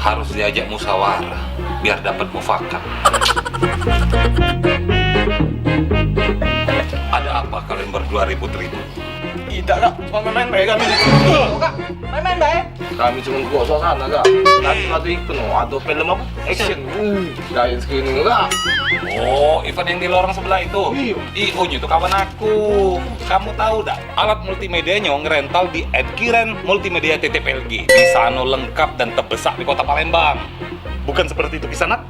harus diajak musyawarah biar dapat mufakat. Ada apa kalian berdua ribut-ribut? Tidak kak, cuma main baik kami. Kak, main-main baik. Kami cuma keluar suasana kak. Nanti waktu itu ada film apa? Action. Kayak screening kak. Oh, event yang di lorong sebelah itu? Iya. Oh, itu kawan aku. Kamu tahu dak? Alat multimedianya ngerental di Edkiren Multimedia TTPLG. Di sana lengkap dan terbesar di kota Palembang. Bukan seperti itu, Kisanak?